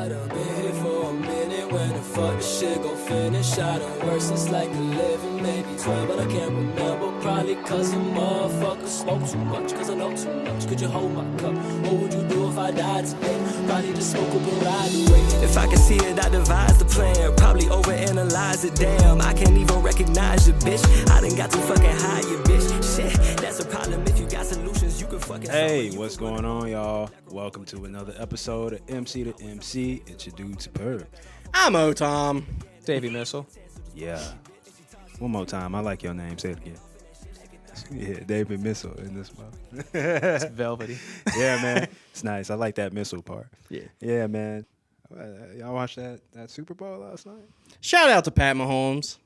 I done been here for a minute. When the fuck this shit gon' finish? I done worked since like 11, maybe 12, but I can't remember. Probably cause a motherfucker smoke too much, cause I know too much. Could you hold my cup? What would you do if I died today? Probably just smoke up and ride away. If I can see it, I devise the plan. Probably overanalyze it, damn. I can't even recognize you, bitch. I done got too fucking high, you bitch. Shit, that's a problem. If you got solutions, you can fucking. Hey, what's going on, y'all? Welcome to another episode of MC2MC. It's your dude, Superb. I'm O-Tom. Davey Missile. Yeah. One more time. I like your name. Say it again. Yeah, David Missile in this one. It's velvety. Yeah, man. It's nice. I like that missile part. Yeah. Yeah, man. Y'all watched that Super Bowl last night? Shout out to Pat Mahomes.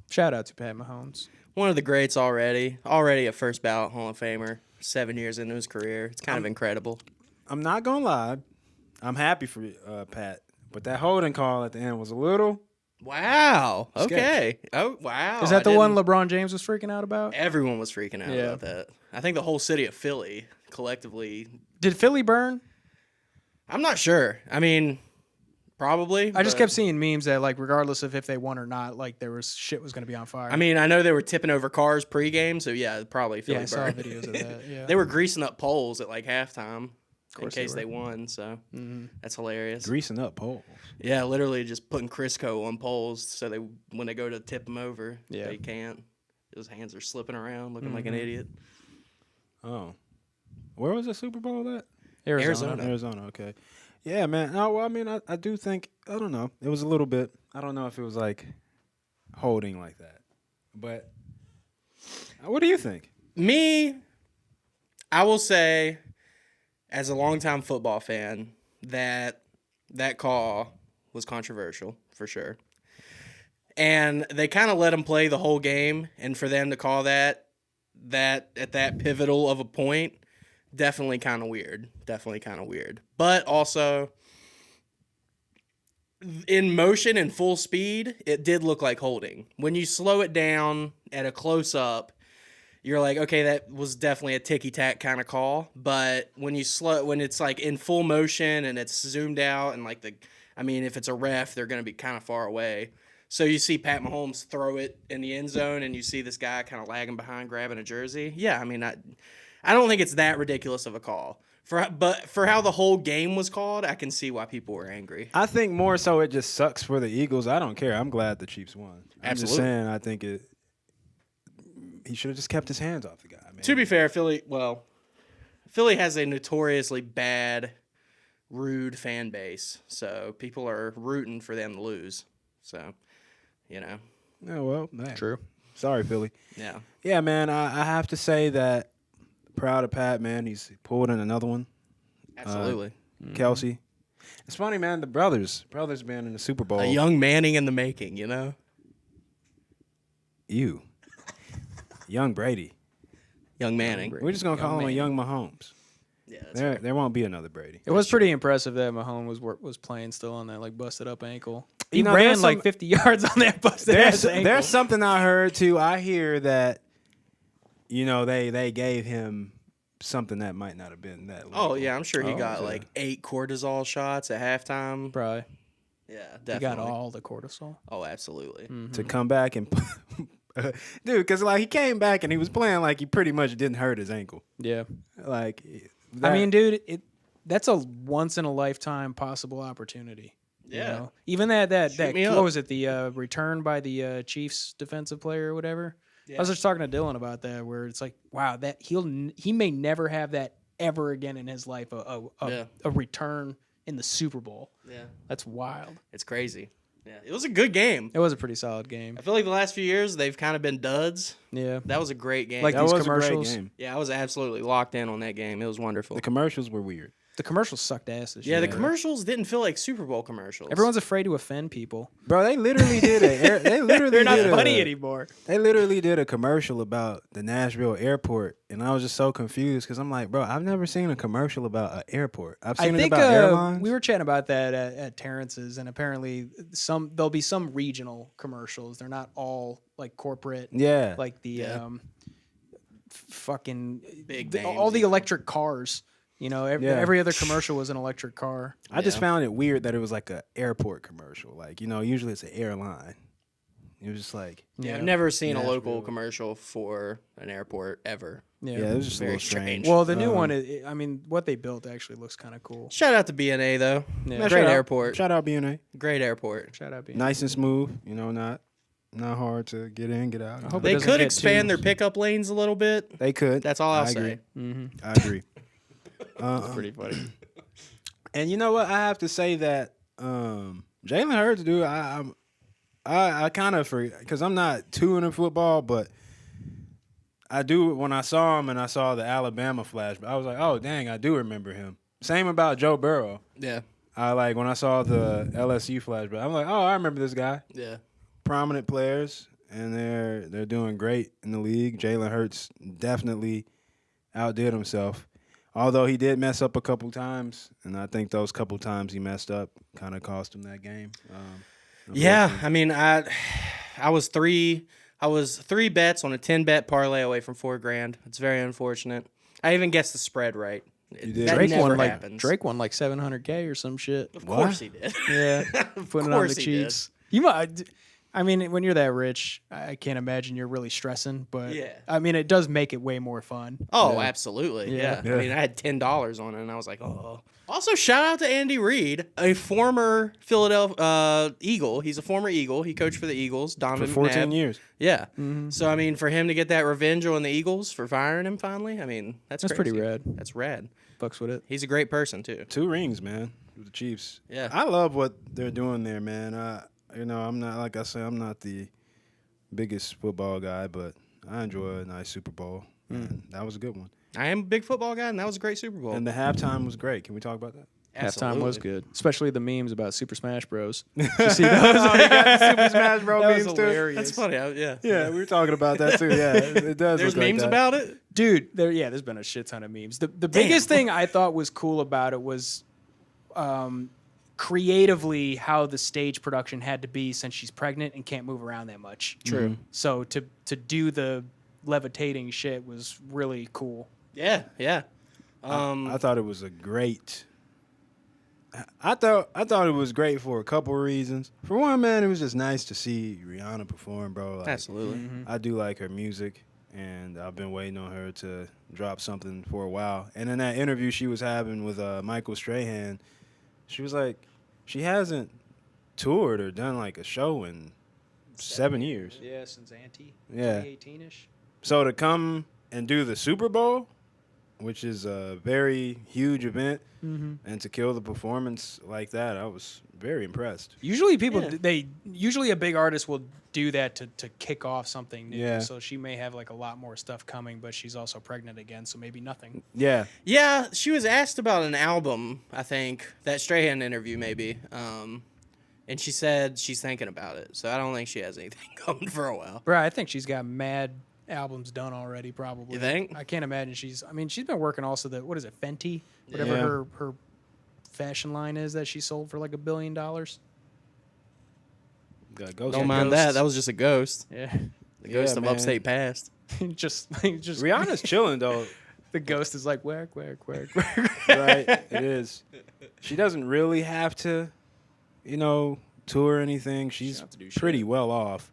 Shout out to Pat Mahomes. One of the greats already. Already a first ballot Hall of Famer. 7 years into his career. It's kind of incredible. I'm not going to lie. I'm happy for Pat. But that holding call at the end was a little... Wow. Okay. Oh, wow. Is that the one LeBron James was freaking out about? Everyone was freaking out about that. I think the whole city of Philly collectively. Did Philly burn? I'm not sure. I mean, probably. I just kept seeing memes that, like, regardless of if they won or not, like, there was shit was going to be on fire. I mean, I know they were tipping over cars pregame, so yeah, probably Philly I saw burned. videos of that. Yeah. They were greasing up poles at like halftime in course case they they were. won, so that's hilarious. Greasing up poles. Yeah, literally just putting Crisco on poles so they when they go to tip them over, Yeah. they can't. His hands are slipping around, looking like an idiot. Oh. Where was the Super Bowl at? Arizona. Arizona, okay. Yeah, man. No, well, I mean, I do think, I don't know. It was a little bit, I don't know if it was like holding like that. But what do you think? Me, I will say, as a longtime football fan, that call was controversial, for sure. And they kind of let him play the whole game, and for them to call that at that pivotal of a point, definitely kind of weird. But also, in motion and full speed, it did look like holding. When you slow it down at a close-up, you're like, okay, that was definitely a ticky-tack kind of call. But when it's like in full motion and it's zoomed out and like if it's a ref, they're going to be kind of far away. So you see Pat Mahomes throw it in the end zone and you see this guy kind of lagging behind grabbing a jersey. Yeah, I mean, I don't think it's that ridiculous of a call. But for how the whole game was called, I can see why people were angry. I think more so it just sucks for the Eagles. I don't care. I'm glad the Chiefs won. I'm Absolutely. just saying, I think he should have just kept his hands off the guy, man. To be fair, Philly has a notoriously bad, rude fan base. So people are rooting for them to lose. So, Yeah, well, man. True. Sorry, Philly. Yeah. Yeah, man, I have to say that proud of Pat, man. He's pulled in another one. Absolutely. Kelsey. It's funny, man. The brothers been in the Super Bowl. A young Manning in the making, you know? You. Young Brady. Young Manning. We're just going to call him a young Mahomes. Yeah, that's right. There won't be another Brady. It was pretty impressive that Mahomes was playing still on that, like, busted up ankle. He You know, ran there's like some- 50 yards on that busted ass ankle. There's something I heard, too. I hear that, they gave him something that might not have been that legal. Oh, yeah, I'm sure he got like 8 cortisol shots at halftime. Probably. Yeah, definitely. He got all the cortisol. Oh, absolutely. To come back and... Dude, because, he came back and he was playing like he pretty much didn't hurt his ankle. Yeah. Like... I mean, dude, that's a once-in-a-lifetime possible opportunity. Yeah. You know? Even that me what up. was it, the return by the Chiefs defensive player or whatever? Yeah. I was just talking to Dylan about that, where it's like, wow, that he may never have that ever again in his life, a return in the Super Bowl. Yeah. That's wild. It's crazy. Yeah, it was a good game. It was a pretty solid game. I feel like the last few years, they've kind of been duds. Yeah. That was a great game. Like That these was commercials. a great game. Yeah, I was absolutely locked in on that game. It was wonderful. The commercials were weird. The commercials sucked ass this Yeah, year. the commercials didn't feel like Super Bowl commercials. Everyone's afraid to offend people. Bro, they literally did it. They're not funny anymore. They literally did a commercial about the Nashville airport, and I was just so confused because I'm like, bro, I've never seen a commercial about an airport. I've seen it about airlines. We were chatting about that at Terrence's, and apparently there'll be some regional commercials. They're not all like corporate. Yeah. Like the fucking Big all the names, electric cars You know, Yeah. every other commercial was an electric car. I just found it weird that it was like a airport commercial. Like, you know, usually it's an airline. It was just like, Yeah, I've never seen a Nashville. local commercial for an airport ever. yeah, it was just Very a little strange. Well, the new one, I mean, what they built actually looks kind of cool. Shout out to BNA though. Yeah. Great airport. Shout out BNA. Great airport. Shout out, Nice and smooth. You know, not hard to get in, get out. hope it They doesn't could get expand too- their pickup lanes a little bit. They could. That's all I'll I say. agree. I agree. Pretty funny. And you know what? I have to say that Jalen Hurts, dude, I kind of forget because I'm not too into football, but I do when I saw him and I saw the Alabama flash. I was like, oh dang, I do remember him. Same about Joe Burrow. Yeah. I like when I saw the LSU flashback. I'm like, oh, I remember this guy. Yeah. Prominent players, and they're doing great in the league. Jalen Hurts definitely outdid himself. Although he did mess up a couple times, and I think those couple times he messed up kind of cost him that game. Yeah, I mean, I was three bets on a 10-bet parlay away from $4,000. It's very unfortunate. I even guessed the spread right. You did? That Drake never won happens. Drake won like $700K or some shit. Of course he did. Yeah, putting it on course the he did. cheeks. You might. I mean, when you're that rich, I can't imagine you're really stressing. But Yeah. I mean, it does make it way more fun. Oh, absolutely. Yeah. Yeah. I mean, I had $10 on it, and I was like, oh. Also, shout out to Andy Reid, a former Philadelphia Eagle. He's a former Eagle. He coached for the Eagles. For Donovan 14 McNabb. years. Yeah. So, I mean, for him to get that revenge on the Eagles for firing him finally, I mean, that's pretty crazy. rad. That's rad. Fucks with it. He's a great person, too. 2 rings, man, with the Chiefs. Yeah. I love what they're doing there, man. I'm not, like I said, I'm not the biggest football guy, but I enjoy a nice Super Bowl. And that was a good one. I am a big football guy, and that was a great Super Bowl. And the halftime was great. Can we talk about that? Halftime was good, especially the memes about Super Smash Bros. You see those? Oh, you got the Super Smash Bros. That was memes too? hilarious. That's funny. Yeah. Yeah, we were talking about that too. Yeah, it does. There's look like memes that. about it? Dude, there's been a shit ton of memes. The biggest thing I thought was cool about it was creatively how the stage production had to be since she's pregnant and can't move around that much. True. So to do the levitating shit was really cool. Yeah. I thought it was a great. I thought it was great for a couple of reasons. For one, man, it was just nice to see Rihanna perform, bro. Like, Absolutely. I do like her music, and I've been waiting on her to drop something for a while. And in that interview she was having with Michael Strahan, she was like, she hasn't toured or done like a show in 7 years. Yeah, since Auntie. Yeah. 2018-ish. So to come and do the Super Bowl, which is a very huge event, and to kill the performance like that, I was very impressed. Usually usually a big artist will do that to kick off something new. Yeah. So she may have like a lot more stuff coming, but she's also pregnant again, so maybe nothing. Yeah. Yeah, she was asked about an album, I think, that Strahan interview maybe. And she said she's thinking about it. So I don't think she has anything coming for a while. Bro, I think she's got mad albums done already, probably. You think? I can't imagine she's been working also what is it, Fenty? Whatever Yeah. her fashion line is that she sold for like $1 billion. Got Ghost. Don't mind ghosts. that. That was just a ghost. Yeah. The ghost of man. Upstate Past. just Rihanna's chilling though. the ghost is like whack, whack, whack, whack. Right, it is. She doesn't really have to, tour or anything. She's have to do pretty well off,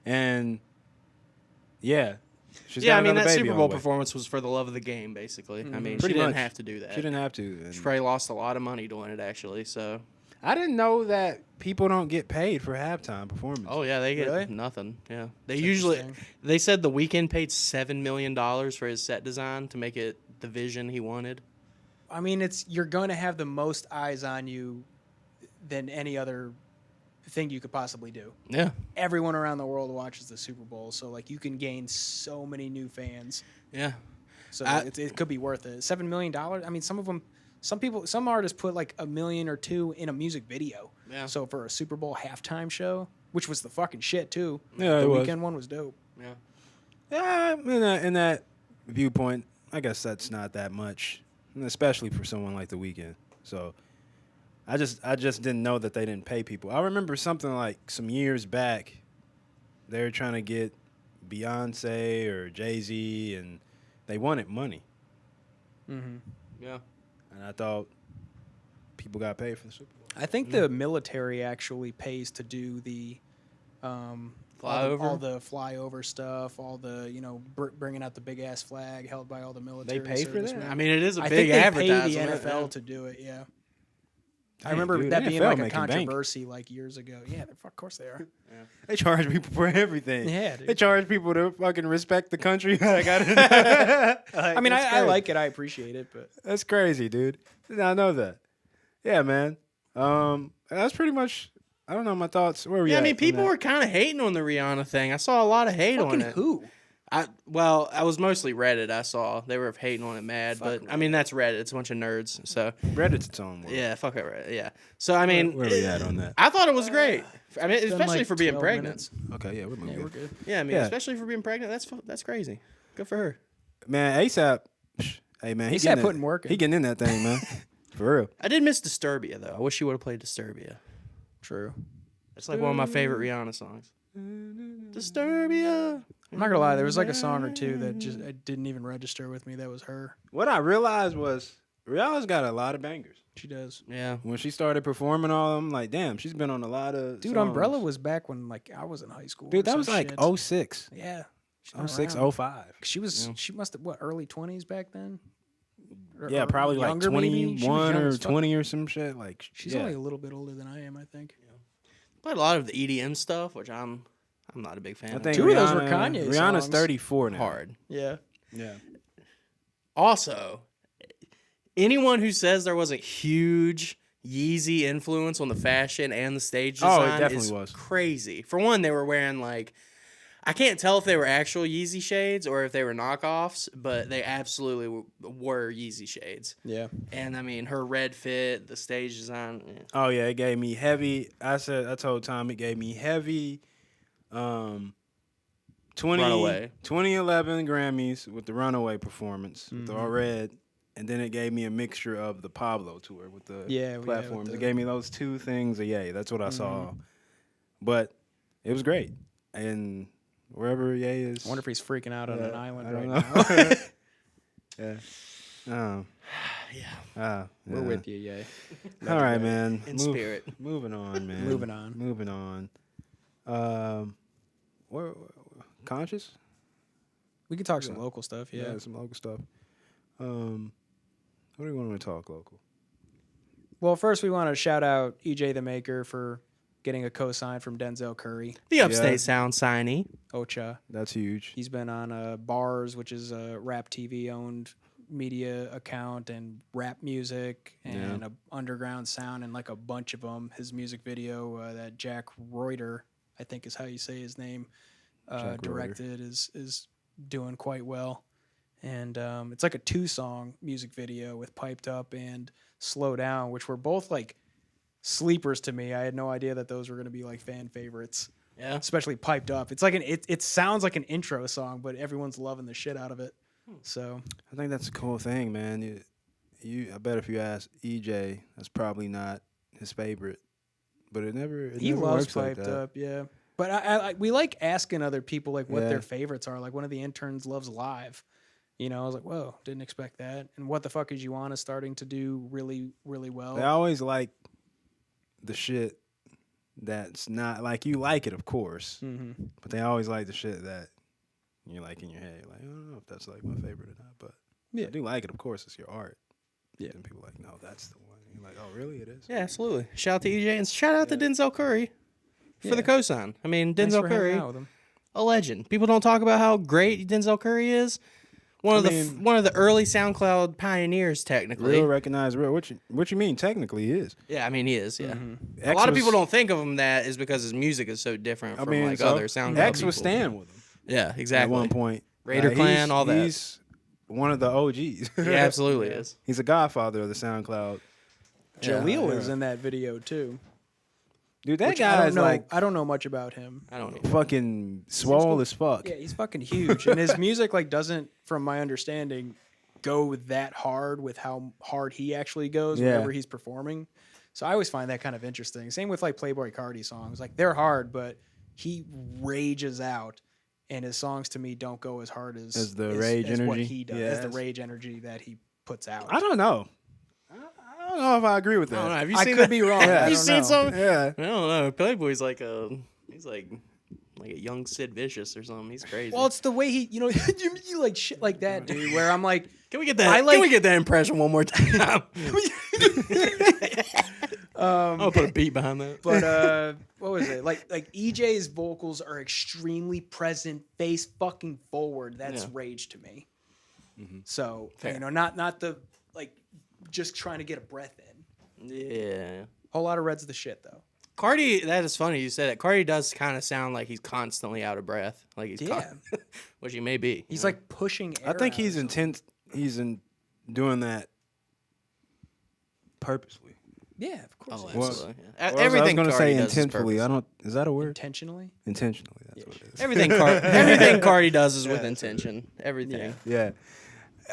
and yeah, she's Yeah, got I mean, another that baby Super on Bowl the way. performance was for the love of the game, basically. I mean, Pretty she didn't much. have to do that. She didn't have to. and She probably lost a lot of money doing it, actually. So, I didn't know that people don't get paid for halftime performance. oh yeah, they get Really? nothing. Yeah, interesting. they said the Weeknd paid $7 million for his set design to make it the vision he wanted. I mean, you're going to have the most eyes on you than any other thing you could possibly do. Yeah, Everyone around the world watches the Super Bowl, so like you can gain so many new fans. yeah. So I- it could be worth it. $7 million. I mean, some artists put like $1 million or $2 million in a music video. Yeah. So for a Super Bowl halftime show, which was the fucking shit too. Yeah, the it was. weekend one was dope. Yeah. Yeah, in that viewpoint, I guess that's not that much, and especially for someone like The Weeknd. So I just didn't know that they didn't pay people. I remember something like some years back, they were trying to get Beyonce or Jay-Z, and they wanted money. Mm-hmm. Yeah. And I thought people got paid for the Super Bowl. I think the military actually pays to do the all the flyover stuff, all the bringing out the big ass flag held by all the military. They pay for that? servicemen. I mean, it is a I big think they advertisement. pay the NFL yeah. to do it. Yeah. I Dang, remember dude, that the being NFL like a making bank. controversy like years ago. Yeah, of course they are. They charge people for everything. Yeah, dude. They charge people to fucking respect the country. I mean, I like it. I appreciate it, but That's crazy, dude. Did not know that. Yeah, man. That's pretty much. I don't know my thoughts. Where we Yeah, at I mean, on people that? were kind of hating on the Rihanna thing. I saw a lot of hate fucking on it. who? I was mostly Reddit. I saw they were hating on it mad, but I mean that's Reddit. It's a bunch of nerds. So Reddit's its own world. yeah, fuck it, Reddit. Yeah. So I mean, Where we at on that? I thought it was great. I mean, Been especially like for being 12 pregnant. minutes. Okay, yeah, we're moving. Yeah, we're good. Yeah, I mean, Yeah. especially for being pregnant. That's crazy. Good for her. Man, ASAP. Hey, man, he ASAP getting putting work in. He getting in that thing, man. For real. I did miss Disturbia though. I wish she would have played Disturbia. True. It's like one of my favorite Rihanna songs. Disturbia. I'm not gonna lie. There was like a song or two that just didn't even register with me. That was her. What I realized was Rihanna's got a lot of bangers. She does. Yeah. When she started performing all of them, like, damn, she's been on a lot of Dude, songs. Umbrella was back when like I was in high school. Dude, or that some was like shit. 06. Yeah. She's not 06, around. 05. She was. She must have early 20s back then. Yeah, Or probably like younger, maybe? She was 21 young or as fuck. 20 or some shit. Like, She's yeah. only a little bit older than I am, I think. Played a lot of the EDM stuff, which I'm not a big fan I of. think Two of those were Rihanna- Kanye Rihanna's songs. 34 now. Hard. Yeah. Yeah. Also, anyone who says there wasn't huge Yeezy influence on the fashion and the stage Oh, it design definitely is was. crazy. For one, they were wearing like, I can't tell if they were actual Yeezy shades or if they were knockoffs, but they absolutely were Yeezy shades. Yeah. And I mean, her red fit, the stage design. Yeah. Oh, yeah, it gave me heavy. I told Tom it gave me heavy 2011 Grammys with the Runaway performance with the All Red. And then it gave me a mixture of the Pablo tour with the platforms. It gave me those two things. Yeah, that's what I saw. But it was great. And wherever Ye is. I wonder if he's freaking out on an island I right don't now. yeah. We're with you, yay. All right, man. In spirit. Moving on, man. Moving on. Moving on. Where Conscious? We could talk some local stuff, yeah. Some local stuff. What do you want to talk local? Well, first we want to shout out EJ the Maker for getting a cosign from Denzel Curry, The Upstate Sound signee. Ocha. That's huge. He's been on Bars, which is a Rap TV owned media account, and Rap Music and a Underground Sound, and like a bunch of them. His music video that Jack Reuter, I think is how you say his name, directed is doing quite well. And it's like a 2-song music video with Piped Up and Slow Down, which were both like sleepers to me. I had no idea that those were going to be like fan favorites. Yeah. Especially Piped Up. It's like it sounds like an intro song, but everyone's loving the shit out of it. So I think that's a cool thing, man. I bet if you ask EJ, that's probably not his favorite. But he never loves works like Piped that. Up, yeah. But we like asking other people like what their favorites are. Like one of the interns loves Live. You know, I was like, whoa, didn't expect that. And What the Fuck Is You On is starting to do really, really well. They always like the shit that's not like you like it, of course. Mm-hmm. But they always like the shit that you like in your head. You're like, I don't know if that's like my favorite or not, but I do like it. Of course, it's your art. Yeah. Then people are like, no, that's the one. You're like, oh, really? It is. Yeah, absolutely. Shout out to EJ and shout out to Denzel Curry for the cosign. I mean, Thanks Denzel for hanging Curry, out with him. a legend. People don't talk about how great Denzel Curry is. One of the early SoundCloud pioneers, technically. Real recognized real. What you mean? Technically, he is. Yeah, I mean he is. Yeah, Mm-hmm. a lot of people don't think of him that is because his music is so different from like other SoundCloud X people. was staying with him Yeah, exactly. at one point. Raider Clan, all that. He's one of the OGs. He absolutely is. He's a godfather of the SoundCloud. Jaleel is in that video too. Dude, that Which guy is like I don't know much about him. I don't know. fucking swole as fuck. Yeah, he's fucking huge, and his music like doesn't, from my understanding, go that hard with how hard he actually goes whenever he's performing. So I always find that kind of interesting. Same with like Playboi Carti songs. Like they're hard, but he rages out, and his songs to me don't go as hard as As the rage as what energy? he does. Yeah, as the that's- rage energy that he puts out. I don't know. I don't know if I agree with that. I don't know. Have you I seen could that? be wrong. Have I you don't seen know. some? Yeah. I don't know. Playboy's like he's like a young Sid Vicious or something. He's crazy. Well, it's the way he, you like shit like that, dude. Where I'm like, can we get that? I like- Can we get that impression one more time? I'm gonna put a beat behind that. but what was it? Like EJ's vocals are extremely present, face fucking forward. That's Yeah. rage to me. Mm-hmm. So Fair. not the like just trying to get a breath in. Yeah. Whole lot of Red's the shit though. Cardi, that is funny you said that. Cardi does kind of sound like he's constantly out of breath. Like he's which he may be. He's you know? like pushing air. I think out he's or something. intent. He's in doing that purposely. Yeah, of course. Oh, he is. absolutely. Well, Yeah. I was Everything going to Cardi say does is intentionally. purposely. Is that a word? Intentionally. Intentionally. That's what it is. Everything Cardi does is with intention. Everything. Yeah.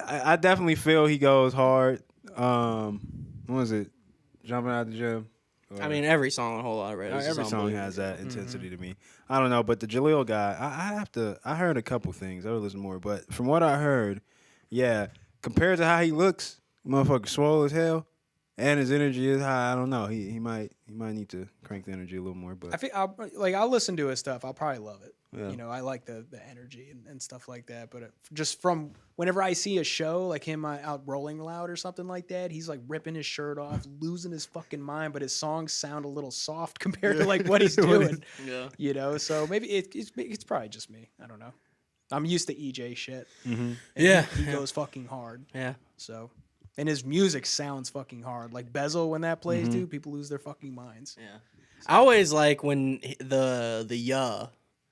I definitely feel he goes hard. What was it? Jumping out the gym. I mean, every song on Whole Lot of Red is Every song has that intensity to me. I don't know, but the Jaleel guy, I heard a couple things. I would listen more, but from what I heard, yeah, compared to how he looks, motherfucker swole as hell, and his energy is high. I don't know. He might need to crank the energy a little more. But I think I'll listen to his stuff. I'll probably love it. Yeah. I like the energy and stuff like that. But just from whenever I see a show like him out Rolling Loud or something like that, he's like ripping his shirt off, losing his fucking mind. But his songs sound a little soft compared to like what he's doing. Yeah. So maybe it's probably just me. I don't know. I'm used to EJ shit. Mm-hmm. Yeah. He goes fucking hard. Yeah. So. And his music sounds fucking hard. Like Bezel, when that plays, dude, people lose their fucking minds. Yeah. I always like when the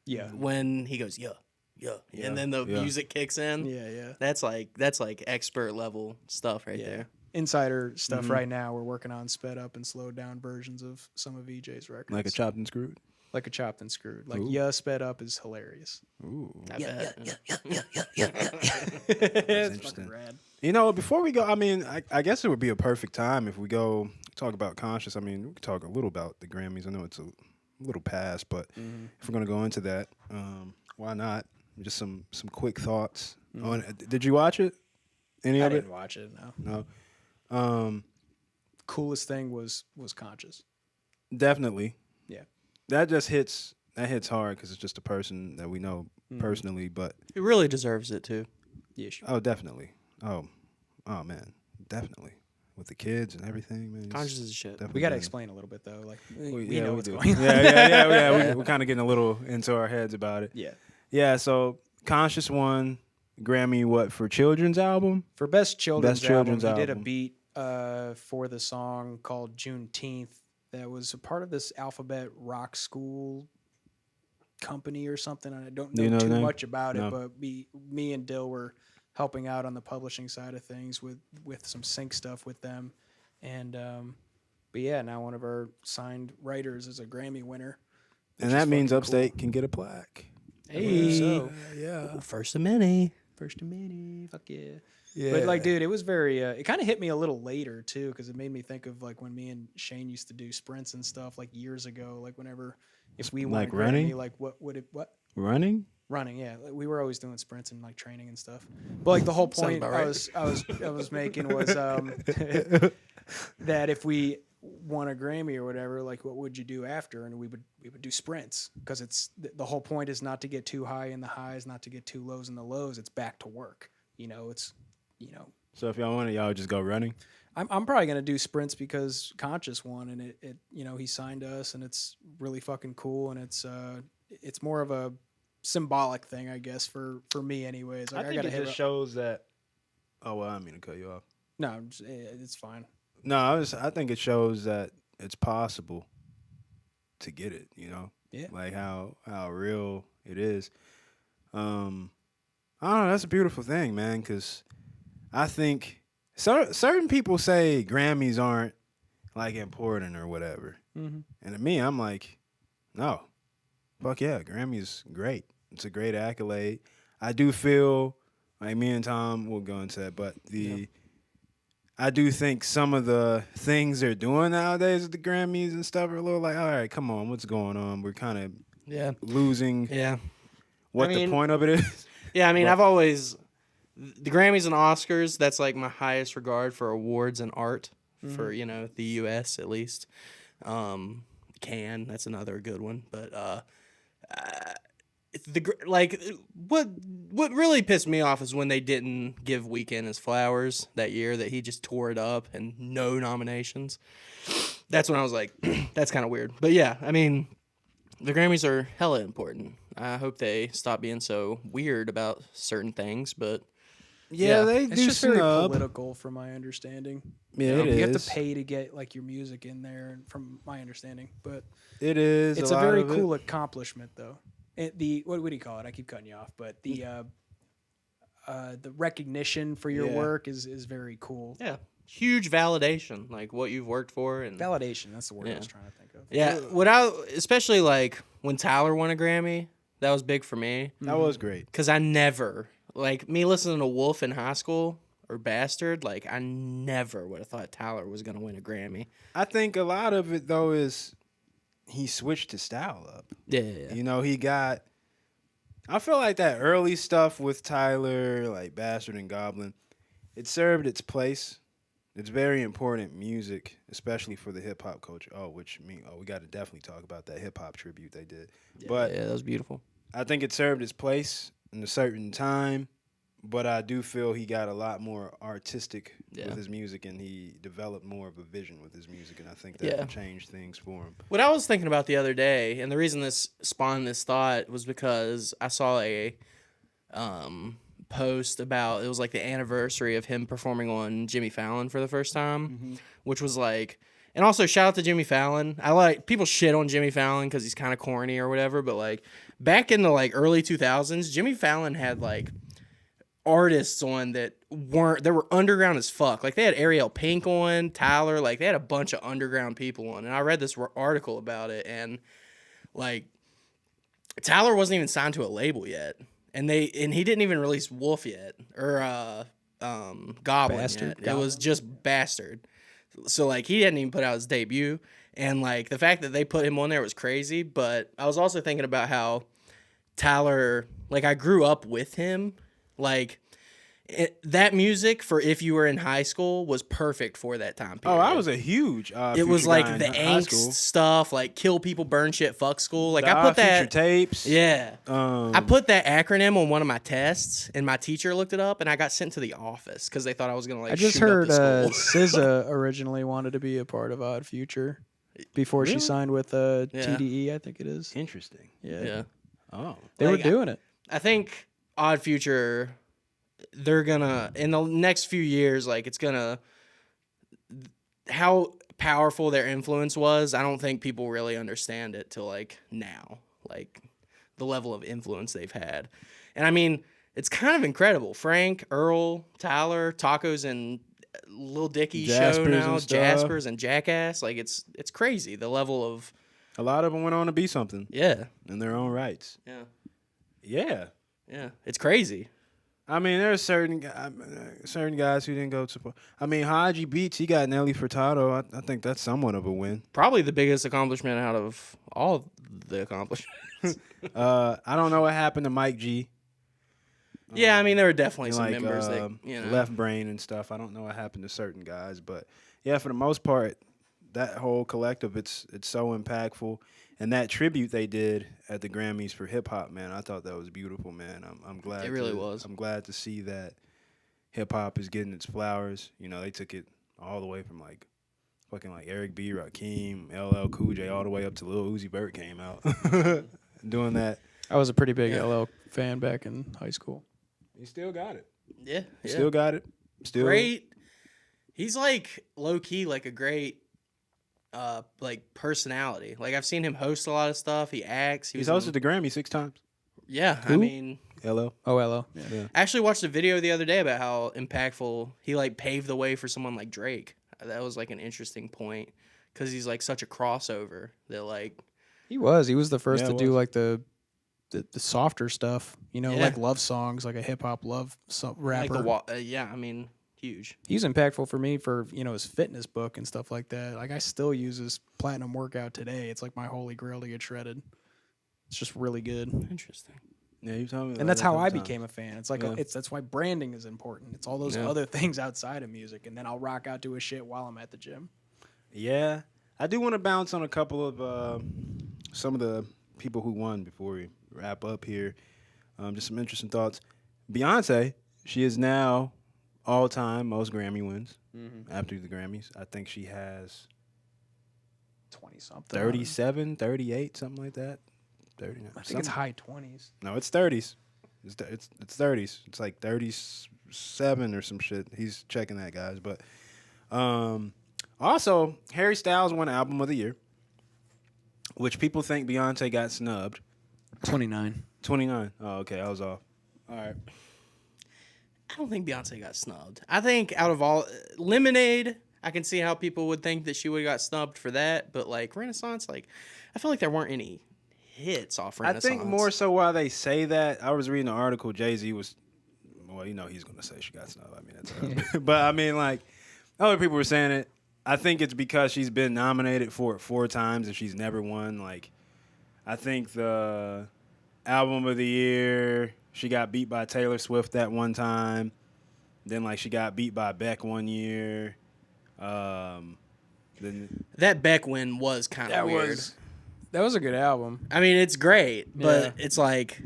Yeah. when he goes and then the music kicks in. Yeah. That's like expert level stuff right there. Insider stuff right now. We're working on sped up and slowed down versions of some of EJ's records. like a chopped and screwed. Like a chopped and screwed. Like Ooh. sped up is hilarious. Ooh, I bet. It's interesting. fucking rad. Before we go, I guess it would be a perfect time if we go talk about Conscious. We could talk a little about the Grammys. I know it's a little past, but if we're gonna go into that, why not? Just some quick thoughts on. Did you watch it? Any I of it? didn't watch it. No. No. Coolest thing was Conscious. Definitely. Yeah. That just hits. That hits hard because it's just a person that we know personally. But He really deserves it too. The issue. oh, definitely. Oh man, definitely. With the kids and everything, man. it's Conscious is shit. definitely We got to been- explain a little bit though. Like we we know we what's do. going on. Yeah. We're kind of getting a little into our heads about it. Yeah. Yeah. So Conscious won Grammy for children's album? For Best Children's, Children's album, he did a album. beat for the song called Juneteenth that was a part of this Alphabet Rock School company or something. I don't Do you know know too the name? much about No. it, but me and Dill were helping out on the publishing side of things with some sync stuff with them. And but yeah, now one of our signed writers is a Grammy winner. And which that is means fucking Upstate can get a plaque. Hey. So, Yeah. First of many. first of many, fuck yeah. Yeah. But like, dude, it was very. It kind of hit me a little later too, because it made me think of like when me and Shane used to do sprints and stuff like years ago. Like whenever, if we won Like a Grammy, running? like what would it? What Running? running? Yeah, like, we were always doing sprints and like training and stuff. But like the whole Sounds point about I right. was making was that if we won a Grammy or whatever, like what would you do after? And we would do sprints, because it's the whole point is not to get too high in the highs, not to get too lows in the lows. It's back to work. It's. So if y'all want it, y'all would just go running? I'm probably gonna do sprints because Conscious won, and it he signed us, and it's really fucking cool, and it's more of a symbolic thing, I guess, for me anyways. Like, I think gotta it hit just shows that. Oh well, I didn't mean to cut you off. No, it's fine. No, I think it shows that it's possible to get it. Yeah. Like how real it is. I don't know. That's a beautiful thing, man. Because I think certain people say Grammys aren't like important or whatever, and to me, I'm like, no, fuck yeah, Grammy's great. It's a great accolade. I do feel like me and Tom will go into that, but I do think some of the things they're doing nowadays at the Grammys and stuff are a little like, all right, come on, what's going on? We're kind of losing Yeah. what I mean, the point of it is. Yeah, I mean, I've always the Grammys and Oscars, that's like my highest regard for awards and art for, the US at least. That's another good one, but what really pissed me off is when they didn't give Weeknd his flowers that year, that he just tore it up and no nominations. That's when I was like, that's kind of weird. But yeah, I mean, the Grammys are hella important. I hope they stop being so weird about certain things, but yeah, they do it's just very snub. political, from my understanding. Yeah, it You have is. to pay to get like your music in there, from my understanding. But It is. it's a a lot very of it. cool accomplishment, though. What do you call it? I keep cutting you off, but the recognition for your work is very cool. yeah, huge validation, like what you've worked for and Validation, that's the word I Yeah. was trying to think of. yeah. Especially like when Tyler won a Grammy, that was big for me That was great. because I never like me listening to Wolf in high school or Bastard. Like I never would have thought Tyler was gonna win a Grammy. I think a lot of it though is he switched his style up. Yeah. You know, he got. I feel like that early stuff with Tyler, like Bastard and Goblin, it served its place. It's very important music, especially for the hip hop culture. We got to definitely talk about that hip hop tribute they did. But yeah, that was beautiful. I think it served its place in a certain time. But I do feel he got a lot more artistic with his music, and he developed more of a vision with his music, and I think that changed things for him. What I was thinking about the other day, and the reason this spawned this thought was because I saw a post about, it was like the anniversary of him performing on Jimmy Fallon for the first time, which was like, and also shout out to Jimmy Fallon. I like, people shit on Jimmy Fallon because he's kind of corny or whatever, but like back in the like early 2000s, Jimmy Fallon had like artists on that were underground as fuck. Like they had Ariel Pink on, Tyler, like they had a bunch of underground people on. And I read this article about it, and like Tyler wasn't even signed to a label yet. And he didn't even release Wolf yet, or Goblin Bastard, yet. It was just Bastard. So like he hadn't even put out his debut. And like the fact that they put him on there was crazy. But I was also thinking about how Tyler, like I grew up with him. Like that music for if you were in high school was perfect for that time period. Oh, I was a huge. It was Future like guy the in high school. angst stuff, like kill people, burn shit, fuck school. Like The I put that Future tapes. Yeah. I Um, put that acronym on one of my tests, and my teacher looked it up, and I got sent to the office because they thought I was gonna like. I just shoot heard up the school. SZA originally wanted to be a part of Odd Future before she signed with TDE, I think it is. Interesting. Yeah. Oh, They were Like, doing it. I think Odd Future, they're gonna in the next few years, like it's gonna. How powerful their influence was, I don't think people really understand it till like now, like the level of influence they've had. And I mean, it's kind of incredible. Frank, Earl, Tyler, Tacos and Lil Dicky show Jaspers now, and stuff. Jaspers and Jackass. Like it's crazy the level of a lot of them went on to be something yeah. in their own rights. Yeah. Yeah. Yeah. It's crazy. I mean, there are certain guys who didn't go to. I mean, Haji Beats, he got Nelly Furtado. I think that's somewhat of a win. Probably the biggest accomplishment out of all of the accomplishments. I don't know what happened to Mike G. Yeah, I mean there were definitely some Like members that Left Brain and stuff. I don't know what happened to certain guys, but yeah, for the most part, that whole collective, it's so impactful. And that tribute they did at the Grammys for hip hop, man, I thought that was beautiful, man. I'm glad. It really was. I'm glad to see that hip hop is getting its flowers. You know, they took it all the way from like fucking like Eric B, Rakim, LL Cool J, all the way up to Lil Uzi Vert came out doing that. I was a pretty big LL fan back in high school. He still got it. Yeah. Still got it. Still Great. He's like low key like a great like personality. Like I've seen him host a lot of stuff. He acts. He's hosted the Grammy 6 times. Yeah, Who? I mean, LL. Oh, LL. Yeah. I actually watched a video the other day about how impactful he like paved the way for someone like Drake. That was like an interesting point because he's like such a crossover that like He was the first Yeah, to it do was. like the softer stuff, you know, Yeah. like love songs, like a hip hop love rapper. like the I mean, huge. He was impactful for me for, you know, his fitness book and stuff like that. Like I still use his platinum workout today. It's like my holy grail to get shredded. It's just really good. Interesting. Yeah, you told me. And that's that a how I couple became a times. fan. It's like Yeah. that's why branding is important. It's all those Yeah. other things outside of music, and then I'll rock out to a shit while I'm at the gym. Yeah, I do want to bounce on a couple of some of the people who won before we wrap up here. Just some interesting thoughts. Beyonce, she is now all-time most Grammy wins after the Grammys. I think she has 20 something. 37, 38, something like that. 30. I think it's high 20s. No, it's 30s. It's 30s. It's like 37 or some shit. He's checking that, guys. But also, Harry Styles won Album of the Year, which people think Beyonce got snubbed. 29. 29. Oh, okay. I was off. All right. I don't think Beyonce got snubbed. I think out of all Lemonade, I can see how people would think that she would have got snubbed for that, but like Renaissance, like I feel like there weren't any hits off Renaissance. I think more so why they say that. I was reading an article. Jay-Z was, well, you know, he's going to say she got snubbed. I mean, that's but I mean, like, other people were saying it. I think it's because she's been nominated for it 4 times and she's never won. Like, I think the Album of the Year, she got beat by Taylor Swift that one time. Then, like, she got beat by Beck one year. Then that Beck win was kind of weird. That was a good album. I mean, it's great, but Yeah. it's like,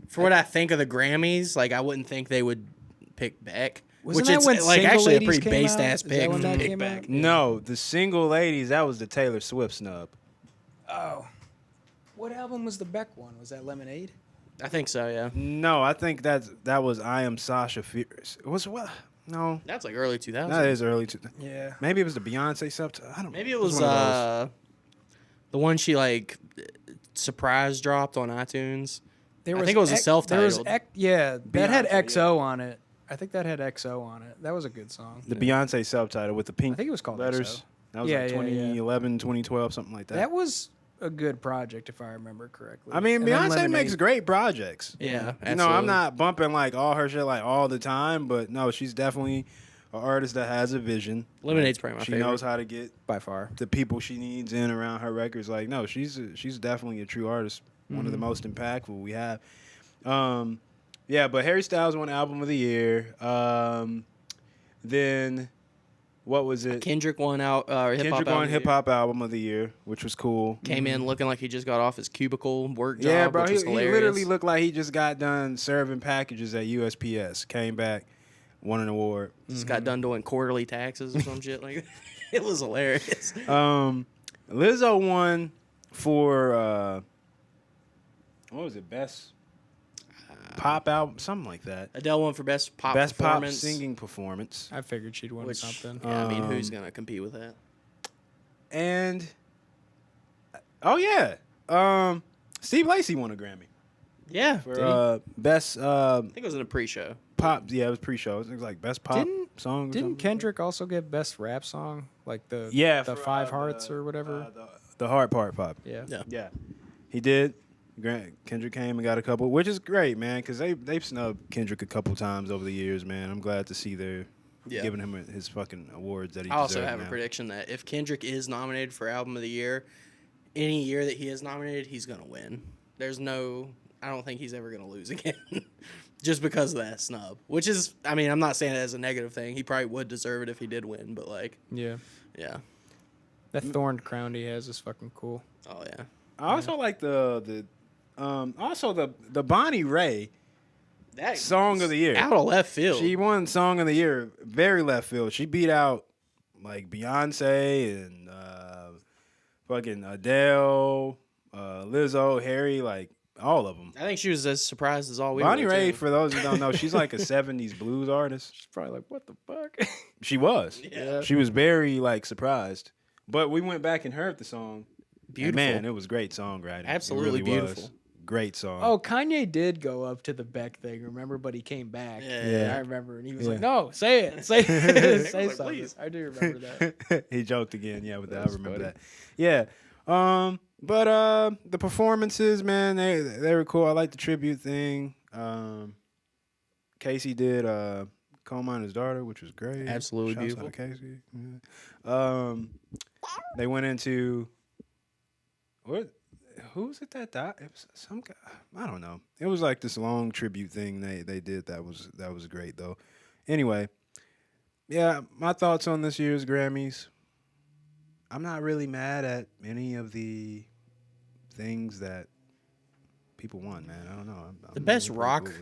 for what I think of the Grammys, like I wouldn't think they would pick Beck. Wasn't Which that is when like Single actually a Ladies pretty came based out? ass Is that pick when to that pick came Beck. out? no, the Single Ladies, that was the Taylor Swift snub. Oh. What album was the Beck one? Was that Lemonade? I think so, yeah. No, I think that was I Am Sasha Fierce. Was what? No, That's like early 2000s. that is early. Yeah. Maybe it was the Beyonce subtitle. I don't know. Maybe it was one of the one she like surprise dropped on iTunes. There I think it was a self-titled. Yeah, that had Beyonce, XO on it. I think that had XO on it. That was a good song. the Beyonce subtitle with the pink I think it was called letters. XO. That was Yeah, like yeah, yeah. 2011, 2012, something like that. That was a good project, if I remember correctly. I mean, And then Beyonce Lemonade. makes great projects. Yeah, You know, absolutely. I'm not bumping like all her shit like all the time, but no, she's definitely an artist that has a vision. Lemonade's probably my She favorite. knows how to get by far. the people she needs in around her records. Like, no, she's definitely a true artist. One of the most impactful we have. Yeah, but Harry Styles won Album of the Year. Then what was it? Kendrick won out hip hop. Kendrick won Hip Hop Album of the Year, which was cool. Came in looking like he just got off his cubicle work job, Yeah, bro, which he was hilarious. literally looked like he just got done serving packages at USPS. Came back, won an award. Just got done doing quarterly taxes or some shit like that. It was hilarious. Lizzo won for what was it? Best pop album, something like that. Adele won for best pop Best pop performance. singing performance. I figured she'd win Which, something. yeah, I mean, who's gonna compete with that? And oh yeah, Steve Lacy won a Grammy Yeah, for best I think it was in a pre-show. pop. Yeah, it was pre-show. It was like best pop song. or Didn't something. Kendrick also get best rap song? Like the for, Five Hearts or whatever? the Heart Part pop. Yeah. Yeah, he did. Kendrick came and got a couple, which is great, man, because they've snubbed Kendrick a couple times over the years, man. I'm glad to see they're giving him his fucking awards that he I also deserves have a now. prediction that if Kendrick is nominated for Album of the Year, any year that he is nominated, he's gonna win. I don't think he's ever gonna lose again, just because of that snub. Which is, I mean, I'm not saying it as a negative thing. He probably would deserve it if he did win, but like, Yeah. yeah, That thorned crown he has is fucking cool. oh yeah. I also like the Bonnie Raitt That Song of the Year. out of left field. She won Song of the Year, very left field. She beat out like Beyonce and fucking Adele, Lizzo, Harry, like all of them. I think she was as surprised as all we Bonnie were. Raitt, too. for those who don't know, she's like a 70s blues artist. She's probably like, what the fuck? She was. Yeah. She was very like surprised. But we went back and heard the song. Beautiful. And man, it was great songwriting. Absolutely it really beautiful. Was. Great song. Oh, Kanye did go up to the Beck thing, remember? But he came back. Yeah. I remember. And he was Yeah. like, no, say it. Say say like, something. "Please." I do remember that. He joked again, yeah, with that. I That's remember funny. that. Yeah. But the performances, man, they were cool. I like the tribute thing. Casey did Coal Miner's Daughter, which was great. Absolutely Shouts beautiful. out to Casey. Yeah. They went into what? who was it that died? It was some guy. I don't know. It was like this long tribute thing they did that was great though. Anyway, yeah, my thoughts on this year's Grammys. I'm not really mad at any of the things that people won, man. I don't know. The best really rock. cool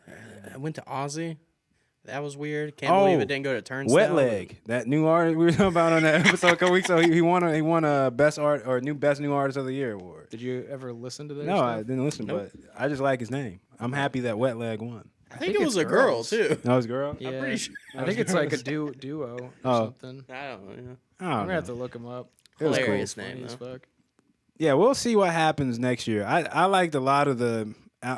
with it. I went to Ozzy. That was weird. Can't believe it didn't go to Turnstile. Wet Leg, that new artist we were talking about on that episode a couple weeks ago. He won a best art or best new artist of the year award. Did you ever listen to that? No, I didn't listen, Nope. but I just like his name. I'm happy that Wet Leg won. I think it was it's a girl girls. too. No, it's girl. Yeah. pretty sure. I think it's like a duo or Oh. something. I don't know. I I'm don't gonna have know. to look him up. It was cool. Hilarious Funny name as though. fuck. Yeah, we'll see what happens next year. I liked a lot of the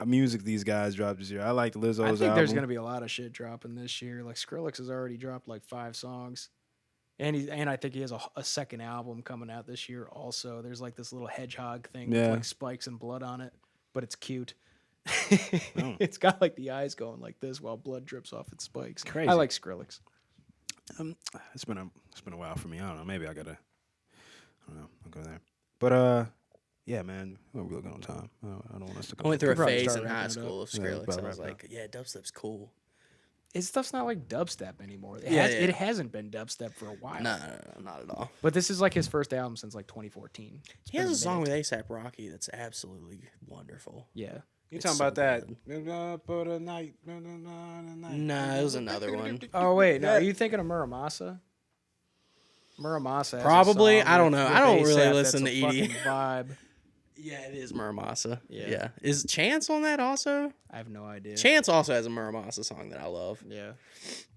music these guys dropped this year. I liked Lizzo's I think album. there's gonna be a lot of shit dropping this year. Like Skrillex has already dropped like 5 songs, and I think he has a second album coming out this year. Also, there's like this little hedgehog thing Yeah. with like spikes and blood on it, but it's cute. Oh. It's got like the eyes going like this while blood drips off its spikes. Crazy. I like Skrillex. It's been a while for me. I don't know. Maybe I don't know. I'll go there. But yeah, man, we're looking on time. I don't want us to. I went through a probably phase start in high wrapping it school of Yeah, Skrillex. about I was wrap it like, yeah, dubstep's cool. His stuff's not like dubstep anymore. Yeah. It hasn't been dubstep for a while. No, not at all. But this is like his first album since like 2014. It's He has been a song minute. with ASAP Rocky that's absolutely wonderful. Yeah. You It's talking so about that? good. For the night. Nah, it was another one. Oh wait, no, Yeah. are you thinking of Muramasa? Muramasa. has a Probably. song I don't with- know. with I don't really A$AP listen that's to a ED. fucking vibe. Yeah, it is Muramasa. Yeah. Yeah. Is Chance on that also? I have no idea. Chance also has a Muramasa song that I love. Yeah,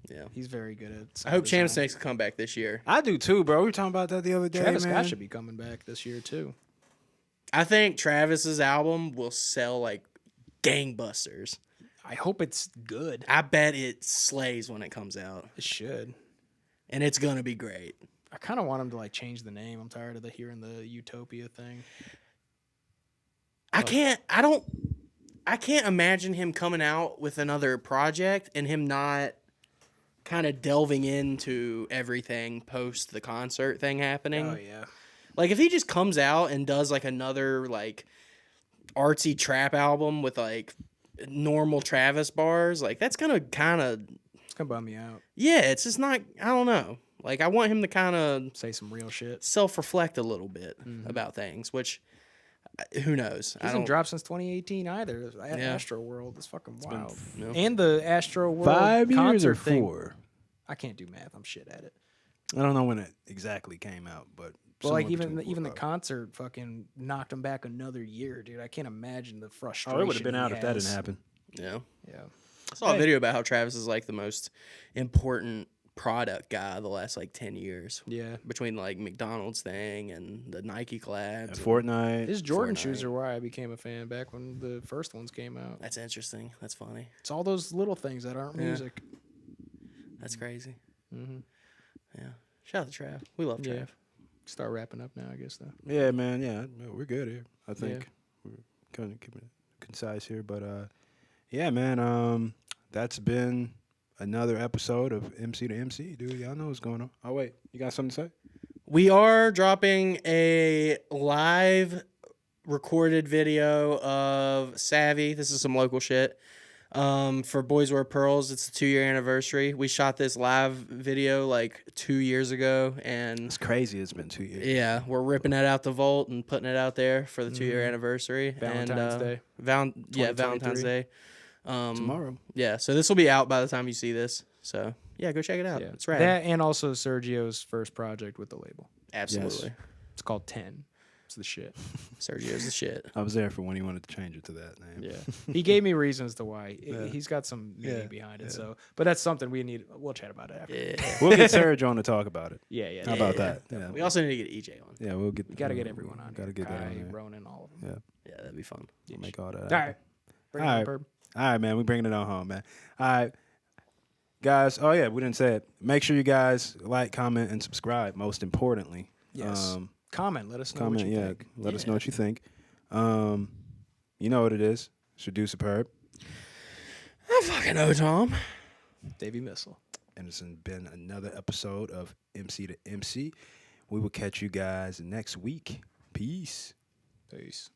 Yeah. he's very good at. I hope sound Chance design. makes a comeback this year. I do too, bro. We were talking about that the other day. Travis man. Scott should be coming back this year too. I think Travis's album will sell like gangbusters. I hope it's good. I bet it slays when it comes out. It should. And it's gonna be great. I kind of want him to like change the name. I'm tired of hearing the Utopia thing. I can't imagine him coming out with another project and him not kind of delving into everything post the concert thing happening. Oh yeah. Like if he just comes out and does like another like artsy trap album with like normal Travis bars, like that's gonna kind of It's gonna bum me out. yeah, it's just not. I don't know. Like I want him to kind of Say some real shit. self-reflect a little bit about things, which who knows? He hasn't dropped since 2018 either. Astro World is fucking wild. no. And the Astro World 5 years concert or thing. 4. I can't do math. I'm shit at it. I don't know when it exactly came out, but But like somewhere even between even the 4 and 5. concert fucking knocked him back another year, dude. I can't imagine the frustration. Oh, it would have been he out if that has. didn't happen. Yeah. Yeah. I saw a video about how Travis is like the most important product guy the last like 10 years. Yeah. Between like McDonald's thing and the Nike collabs. and- Fortnite. His Jordan Fortnite. shoes are why I became a fan back when the first ones came out. That's interesting. That's funny. It's all those little things that aren't Yeah. music. That's crazy. Mm-hmm. Yeah. Shout out to Trav. We love Trav. Yeah. Start wrapping up now, I guess though. Yeah, man. Yeah, we're good here. I think Yeah. we're kind of keeping it concise here, but yeah, man. That's been another episode of MC to MC, dude. Y'all know what's going on. Oh wait, you got something to say? We are dropping a live recorded video of Savvy. This is some local shit. For Boys Wear Pearls, it's the 2-year anniversary. We shot this live video like 2 years ago, and It's crazy. It's been 2 years. yeah, we're ripping it out the vault and putting it out there for the 2-year anniversary. Valentine's and, Day. Valentine's 2023. Day. Tomorrow. Yeah, so this will be out by the time you see this. So yeah, go check it out. Yeah. It's rad. That and also Sergio's first project with the label. Absolutely. It's called 10. It's the shit. Sergio's the shit. I was there for when he wanted to change it to that name. Yeah. He gave me reasons to why. Yeah. He's got some meaning Yeah. behind it. So, but that's something we need. We'll chat about it after. Yeah. We'll get Serge on to talk about it. Yeah. How about Yeah. that? Yeah. We also need to get EJ on. Yeah, we'll get. We got to get everyone on. Gotta get that on Kai, there. Ronan, all of them. Yeah, Yeah, that'd be fun. we'll make all that. All happen. right. Bring it All on, right. Perb. All right, man. We're bringing it on home, man. All right, guys. Oh yeah, we didn't say it. Make sure you guys like, comment, and subscribe. Most importantly, Yes. Comment. Let us know comment. what you Yeah, think. let us know what you think. You know what it is. Should do superb. I fucking know, Tom. Davey Missile. And it's been another episode of MC to MC. We will catch you guys next week. Peace. Peace.